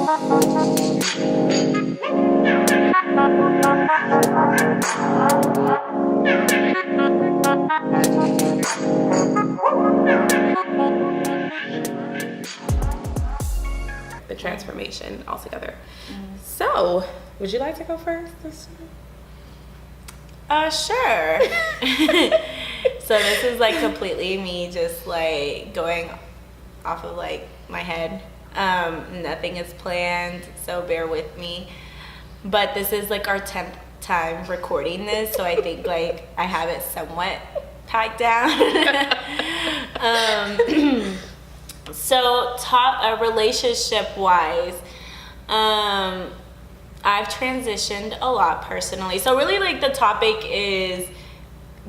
The transformation altogether. So, would you like to go first? Sure. So this is like completely me just like going off of like my head. Nothing is planned, so bear with me. But this is like our 10th time recording this, so I think like I have it somewhat tied down. So relationship wise, I've transitioned a lot personally. So really like the topic is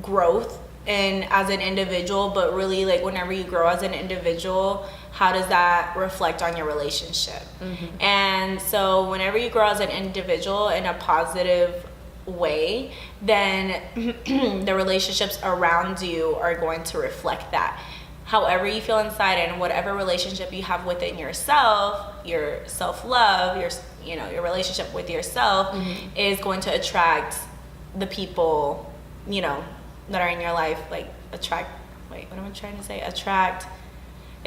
growth and as an individual, but really like whenever you grow as an individual, how does that reflect on your relationship? Mm-hmm. And so whenever you grow as an individual in a positive way, then the relationships around you are going to reflect that. However you feel inside, and whatever relationship you have within yourself, your self-love, your relationship with yourself, mm-hmm. is going to attract the people, that are in your life. Like attract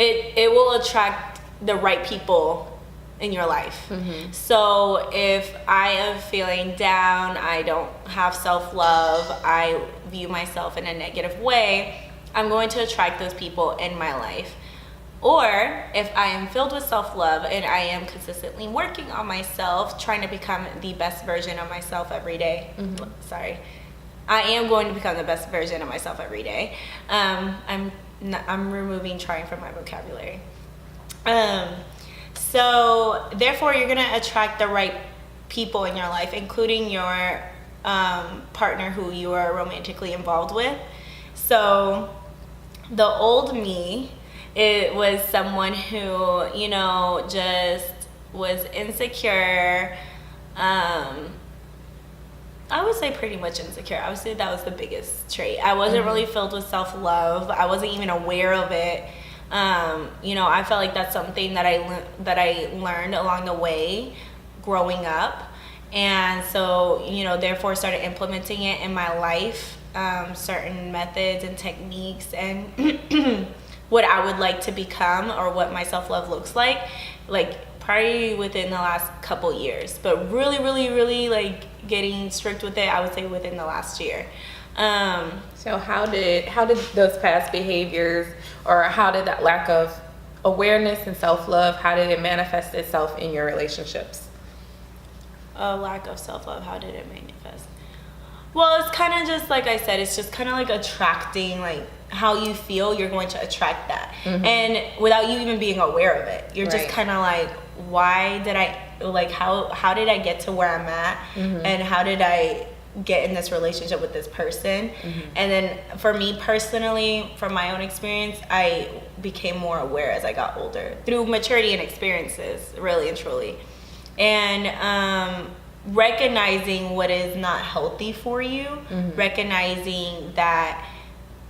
it will attract the right people in your life. Mm-hmm. So if I am feeling down, I don't have self-love, I view myself in a negative way, I'm going to attract those people in my life. Or if I am filled with self-love and I am consistently working on myself, trying to become the best version of myself every day. Mm-hmm. I am going to become the best version of myself every day. I'm removing trying from my vocabulary. So therefore you're going to attract the right people in your life, including your partner who you are romantically involved with. So the old me, it was someone who, just was insecure. I would say pretty much insecure. I would say that was the biggest trait. I wasn't really filled with self-love. I wasn't even aware of it. I felt like that's something that I learned along the way growing up. And so, therefore started implementing it in my life. Certain methods and techniques and what I would like to become or what my self-love looks like probably within the last couple years, but really, really, really like getting strict with it, I would say within the last year. So how did those past behaviors, or how did that lack of awareness and self-love, how did it manifest itself in your relationships? A lack of self-love, how did it manifest? Well, it's kind of just like I said, it's just kind of like attracting, like how you feel, you're going to attract that. Mm-hmm. And without you even being aware of it, you're just kind of like, why did how did I get to where I'm at? Mm-hmm. And how did I get in this relationship with this person? Mm-hmm. And then for me personally, from my own experience, I became more aware as I got older through maturity and experiences, really and truly. And, recognizing what is not healthy for you, mm-hmm. recognizing that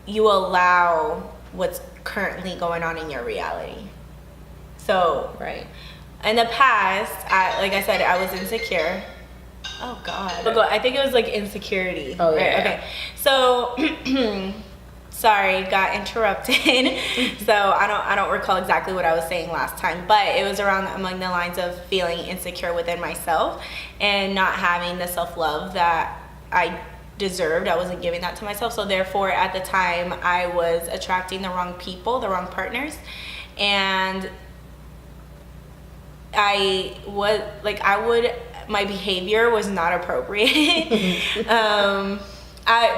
you allow what's currently going on in your reality. So, in the past, I was insecure. Oh God. I think it was like insecurity. Oh yeah. Right? Okay. So, sorry, got interrupted. So I don't recall exactly what I was saying last time, but it was among the lines of feeling insecure within myself and not having the self-love that I deserved. I wasn't giving that to myself. So therefore, at the time, I was attracting the wrong people, the wrong partners, and my behavior was not appropriate.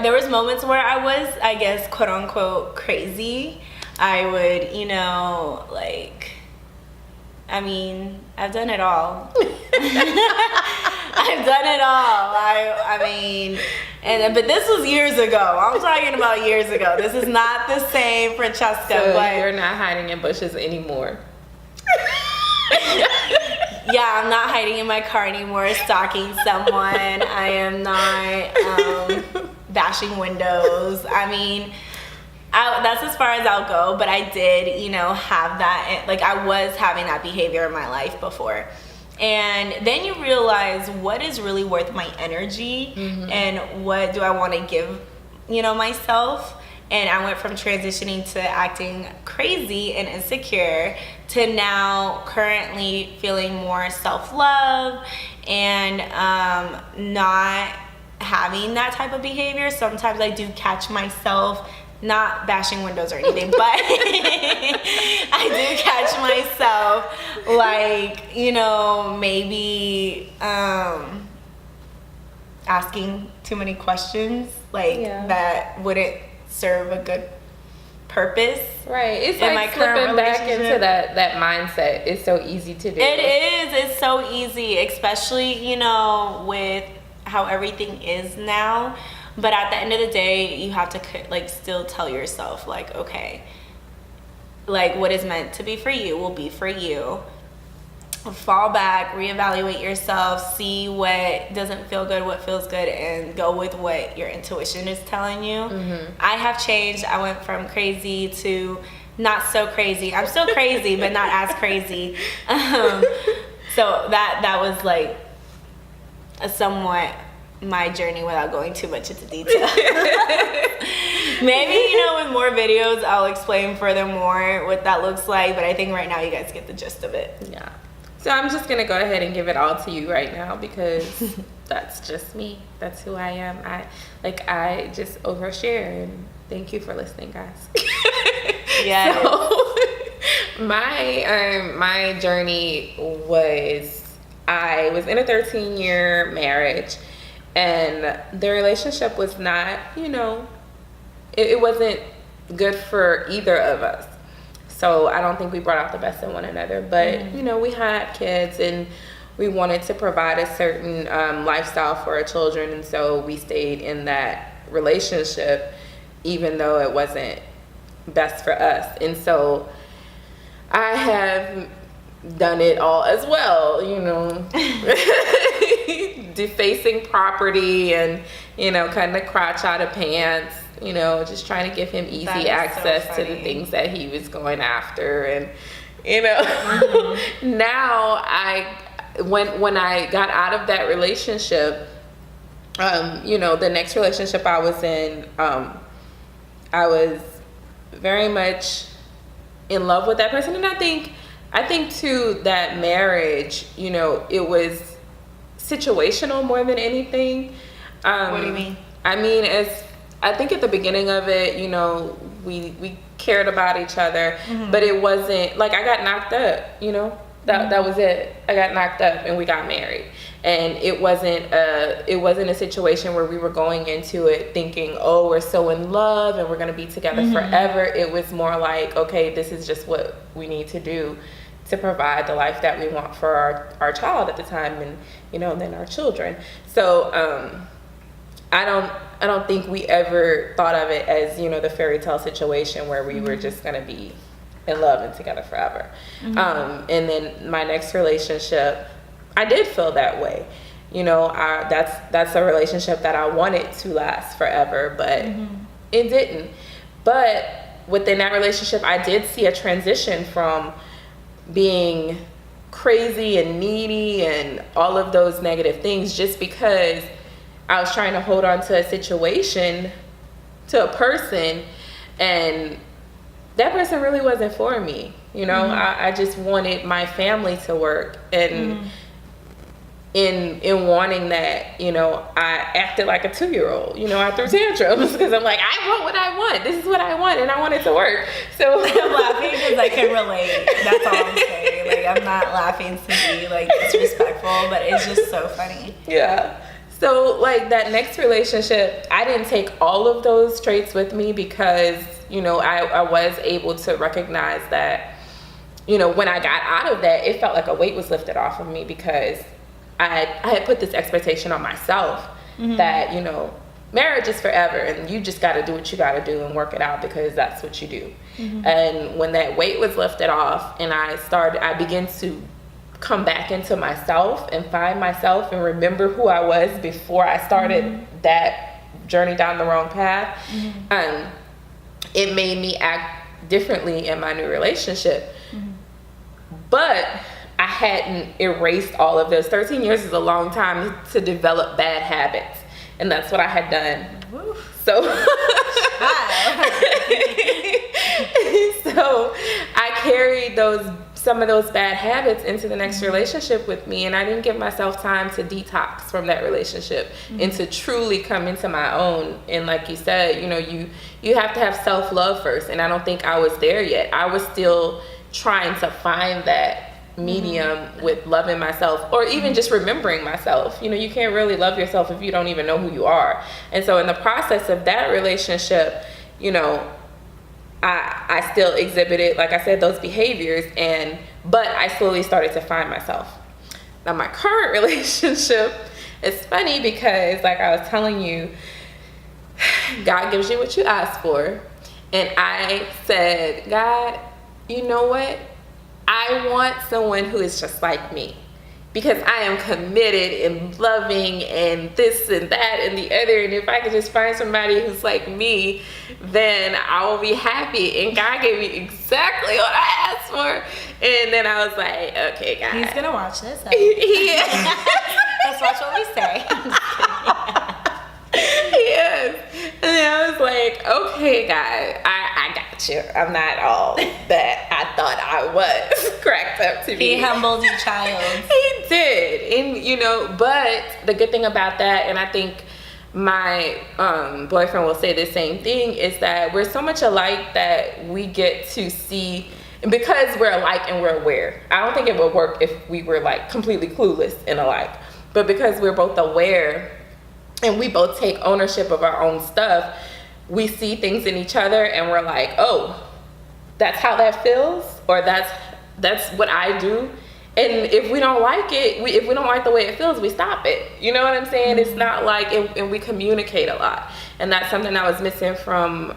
There was moments where I was, I guess, quote unquote, crazy. I would, I've done it all. I've done it all. But this was years ago. I'm talking about years ago. This is not the same Francesca. So but you're not hiding in bushes anymore. Yeah, I'm not hiding in my car anymore, stalking someone. I am not bashing windows. That's as far as I'll go, but I did, have that, I was having that behavior in my life before. And then you realize what is really worth my energy and what do I want to give, myself. And I went from transitioning to acting crazy and insecure to now currently feeling more self-love and not having that type of behavior. Sometimes I do catch myself, not bashing windows or anything, but I do catch myself like, maybe asking too many questions that wouldn't serve a good purpose. Right. It's like slipping back into that mindset. It's so easy to do. It is. It's so easy, especially, with how everything is now. But at the end of the day, you have to still tell yourself okay, what is meant to be for you will be for you. Fall back, reevaluate yourself, see what doesn't feel good, what feels good, and go with what your intuition is telling you. I have changed. I went from crazy to not so crazy. I'm still crazy, but not as crazy. So that was a somewhat my journey without going too much into detail. Maybe, with more videos, I'll explain furthermore what that looks like. But I think right now you guys get the gist of it. Yeah. So I'm just going to go ahead and give it all to you right now because that's just me. That's who I am. I just overshare, and thank you for listening, guys. Yeah. So my journey was, I was in a 13-year marriage, and the relationship was not, it wasn't good for either of us. So I don't think we brought out the best in one another, but we had kids and we wanted to provide a certain lifestyle for our children, and so we stayed in that relationship even though it wasn't best for us. And so I have done it all as well, defacing property and cutting the crotch out of pants, just trying to give him easy access to the things that he was going after. And now when I got out of that relationship, the next relationship I was in, I was very much in love with that person. And I think too that marriage, it was situational more than anything. What do you mean? I mean, I think at the beginning of it, we cared about each other, but it wasn't like I got knocked up, that was it. I got knocked up and we got married. And it wasn't a situation where we were going into it thinking, oh, we're so in love and we're going to be together forever. It was more like, okay, this is just what we need to do to provide the life that we want for our child at the time, and then our children. So I don't think we ever thought of it as the fairy tale situation where we were just gonna be in love and together forever. And then my next relationship, I did feel that way. That's a relationship that I wanted to last forever, but it didn't. But within that relationship, I did see a transition from being crazy and needy and all of those negative things just because I was trying to hold on to a situation, to a person, and that person really wasn't for me. I just wanted my family to work, and in wanting that, I acted like a 2-year-old. I threw tantrums because I'm like, I want what I want. This is what I want, and I want it to work. So I'm laughing because I can relate. That's all I'm saying. I'm not laughing to be disrespectful, but it's just so funny. Yeah. So that next relationship, I didn't take all of those traits with me because, I was able to recognize that, when I got out of that, it felt like a weight was lifted off of me because I had put this expectation on myself that, marriage is forever and you just got to do what you got to do and work it out because that's what you do. And when that weight was lifted off and I began to come back into myself and find myself and remember who I was before I started that journey down the wrong path, it made me act differently in my new relationship. But I hadn't erased all of those. 13 years is a long time to develop bad habits, and that's what I had done. Woo. So, so I carried some of those bad habits into the next relationship with me, and I didn't give myself time to detox from that relationship and to truly come into my own. And like you said, you know, you have to have self-love first, and I don't think I was there yet. I was still trying to find that medium with loving myself, or even just remembering myself. You know, you can't really love yourself if you don't even know who you are. And so in the process of that relationship, you know, I still exhibited, like I said, those behaviors, but I slowly started to find myself. Now my current relationship is funny because, like I was telling you, God gives you what you ask for. And I said, God, you know what? I want someone who is just like me, because I am committed and loving and this and that and the other. And if I could just find somebody who's like me, then I will be happy. And God gave me exactly what I asked for. And then I was like, okay, God. He's going to watch this. Yeah. Let's watch what we say. Yes. And then I was like, okay, God, I got you. I'm not all that I thought I was cracked up to be. He humbled you, child. He did. And, you know, but the good thing about that, and I think my boyfriend will say the same thing, is that we're so much alike that we get to see, because we're alike and we're aware. I don't think it would work if we were like completely clueless and alike. But because we're both aware and we both take ownership of our own stuff, we see things in each other and we're like, oh, that's how that feels, or that's what I do. And if we don't like it, if we don't like the way it feels, we stop it. You know what I'm saying? It's not like, and we communicate a lot. And that's something I was missing from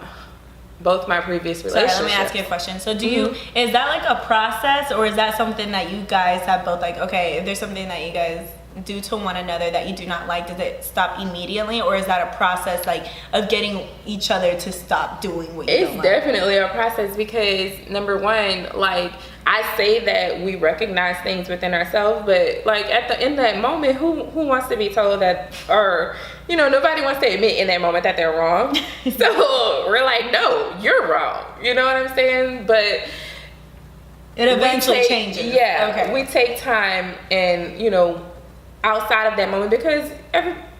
both my previous relationships. Sorry, let me ask you a question. So do you, is that like a process, or is that something that you guys have both, like, okay, if there's something that you guys do to one another that you do not like, does it stop immediately, or is that a process like of getting each other to stop doing what you don't like? It's definitely a process, because number one, like, I say that we recognize things within ourselves, but like in that moment, who wants to be told that, or, you know, nobody wants to admit in that moment that they're wrong. So we're like, no, you're wrong. You know what I'm saying? But it eventually changes. Yeah. Okay. We take time, and, you know, outside of that moment, because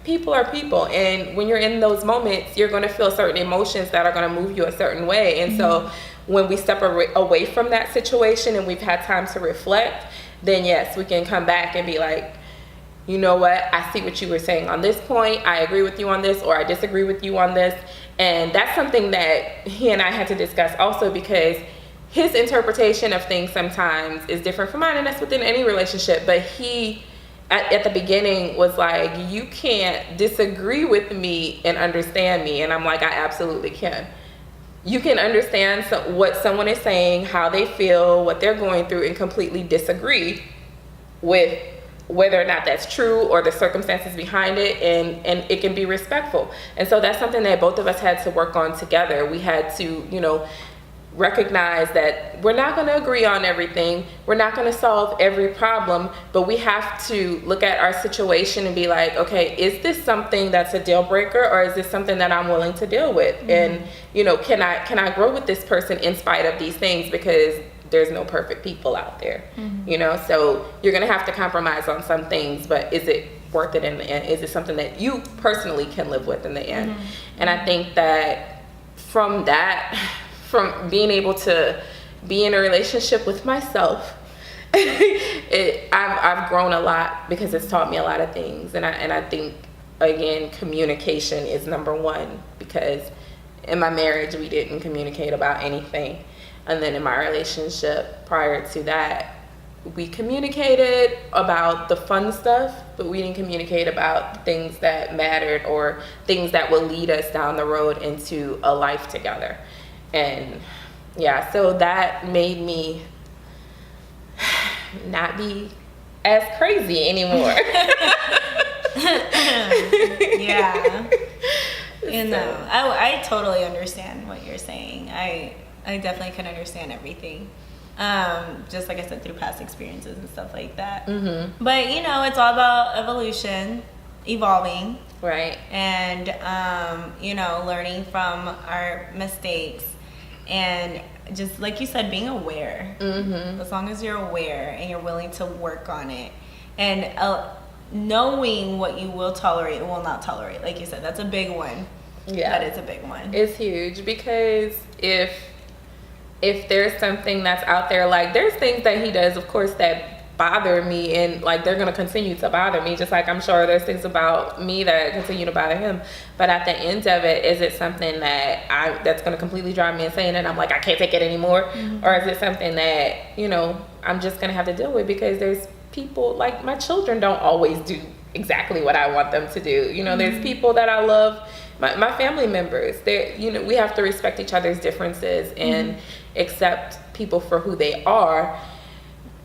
people are people, and when you're in those moments, you're going to feel certain emotions that are going to move you a certain way. And so when we step away from that situation and we've had time to reflect, then yes, we can come back and be like, you know what, I see what you were saying on this point, I agree with you on this, or I disagree with you on this. And that's something that he and I had to discuss also, because his interpretation of things sometimes is different from mine, and that's within any relationship. But he, at the beginning, was like, you can't disagree with me and understand me. And I'm like, I absolutely can. You can understand what someone is saying, how they feel, what they're going through, and completely disagree with whether or not that's true or the circumstances behind it, and it can be respectful. And so that's something that both of us had to work on together. We had to, you know, recognize that we're not going to agree on everything, we're not going to solve every problem, but we have to look at our situation and be like, okay, is this something that's a deal breaker, or is this something that I'm willing to deal with? And, you know, can I grow with this person in spite of these things, because there's no perfect people out there. You know, so you're going to have to compromise on some things, but is it worth it in the end? Is it something that you personally can live with in the end? And I think that from from being able to be in a relationship with myself, I've grown a lot, because it's taught me a lot of things. And I think, again, communication is number one, because in my marriage, we didn't communicate about anything. And then in my relationship prior to that, we communicated about the fun stuff, but we didn't communicate about things that mattered, or things that will lead us down the road into a life together. And yeah, so that made me not be as crazy anymore. Yeah. You know, I totally understand what you're saying. I definitely can understand everything. Just like I said, through past experiences and stuff like that. But you know, it's all about evolution, evolving, right, and you know, learning from our mistakes, and just like you said, being aware. As long as you're aware and you're willing to work on it, and knowing what you will tolerate and will not tolerate, like you said, that's a big one. Yeah, that is a big one. It's huge, because if there's something that's out there, like there's things that he does, of course, that bother me, and like they're gonna continue to bother me, just like I'm sure there's things about me that continue to bother him. But at the end of it, is it something that's gonna completely drive me insane and I'm like, I can't take it anymore? Or is it something that, you know, I'm just gonna have to deal with? Because there's people, like my children don't always do exactly what I want them to do. You know, there's people that I love, my family members, they, you know, we have to respect each other's differences and accept people for who they are.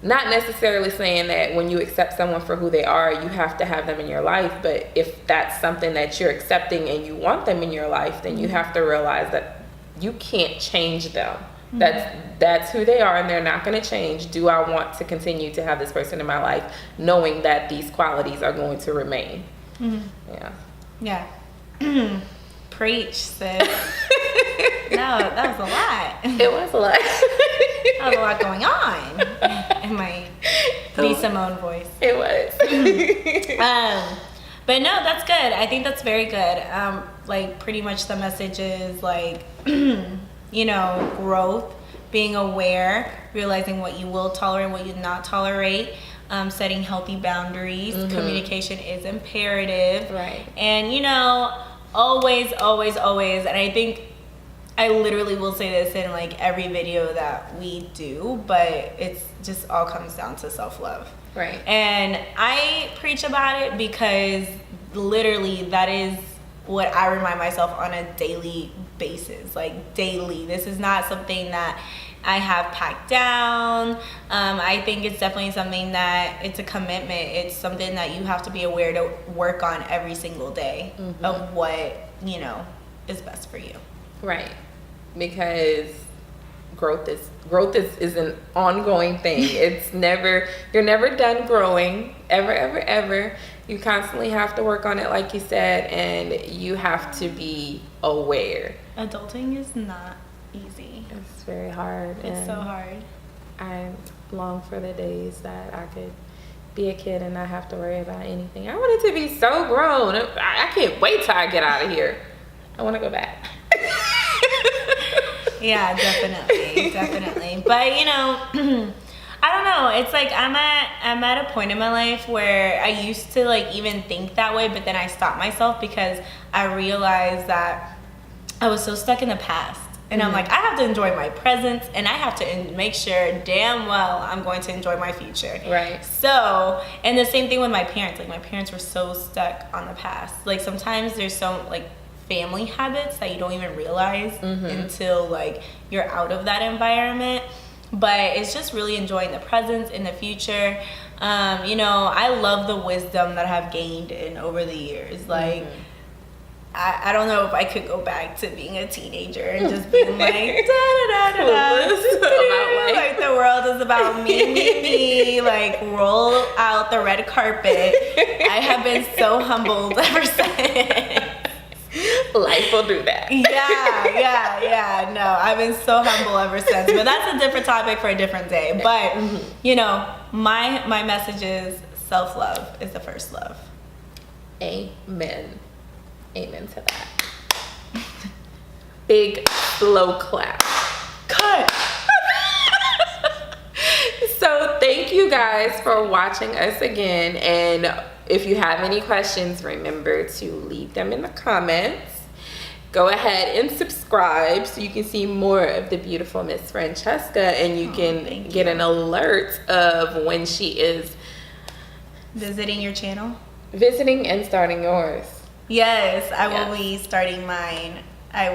Not necessarily saying that when you accept someone for who they are, you have to have them in your life. But if that's something that you're accepting and you want them in your life, then you have to realize that you can't change them. That's who they are, and they're not going to change. Do I want to continue to have this person in my life, knowing that these qualities are going to remain? Yeah. Preach, sis. No, that was a lot. It was a lot. That was a lot going on in my B. Simone voice. It was. But no, that's good. I think that's very good. Like pretty much the message is like, you know, growth, being aware, realizing what you will tolerate, what you not tolerate, setting healthy boundaries. Communication is imperative. Right. And you know, always, and I think I literally will say this in like every video that we do, but it's just all comes down to self-love. Right. And I preach about it because literally that is what I remind myself on a daily basis, like daily. This is not something that I have packed down. I think it's definitely something that it's a commitment. It's something that you have to be aware to work on every single day of what, you know, is best for you. Right. Because growth is an ongoing thing. You're never done growing, ever. You constantly have to work on it, like you said, and you have to be aware. Adulting is not easy. It's very hard. It's so hard. I long for the days that I could be a kid and not have to worry about anything. I want it to be so grown. I can't wait till I get out of here. I want to go back. Yeah, definitely. But you know, I don't know. It's like I'm at a point in my life where I used to like even think that way, but then I stopped myself because I realized that I was so stuck in the past. And I'm like, I have to enjoy my present, and I have to make sure damn well I'm going to enjoy my future. Right. So, and the same thing with my parents. Like my parents were so stuck on the past. Like sometimes there's so like family habits that you don't even realize until like you're out of that environment. But it's just really enjoying the present in the future. You know, I love the wisdom that I have gained over the years. Like I don't know if I could go back to being a teenager and just being like like the world is about me, like roll out the red carpet. I have been so humbled ever since. Life will do that. Yeah. No, I've been so humble ever since. But that's a different topic for a different day. But you know, my message is self-love is the first love. Amen to that. Big slow clap. Cut. So thank you guys for watching us again, and if you have any questions, remember to leave them in the comments. Go ahead and subscribe so you can see more of the beautiful Miss Francesca, and you can get an alert of when she is visiting your channel, visiting and starting yours. Yes, I will be starting mine. I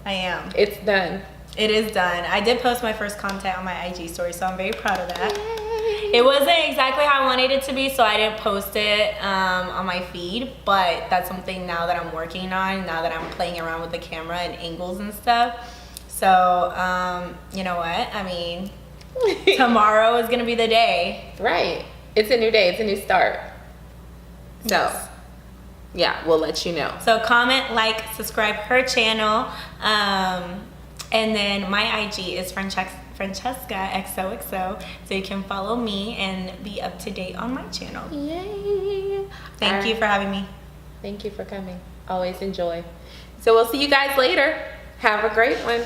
am. It's done. It is done. I did post my first content on my IG story, so I'm very proud of that. Yay. It wasn't exactly how I wanted it to be, so I didn't post it on my feed, but that's something now that I'm working on, now that I'm playing around with the camera and angles and stuff. So, you know what? I mean, tomorrow is gonna be the day. Right. It's a new day. It's a new start. So, Yes. yeah, we'll let you know. So comment, like, subscribe her channel, and then my IG is Francesca XOXO, so you can follow me and be up to date on my channel. Yay! Thank you for having me. Thank you for coming. Always enjoy. So we'll see you guys later. Have a great one.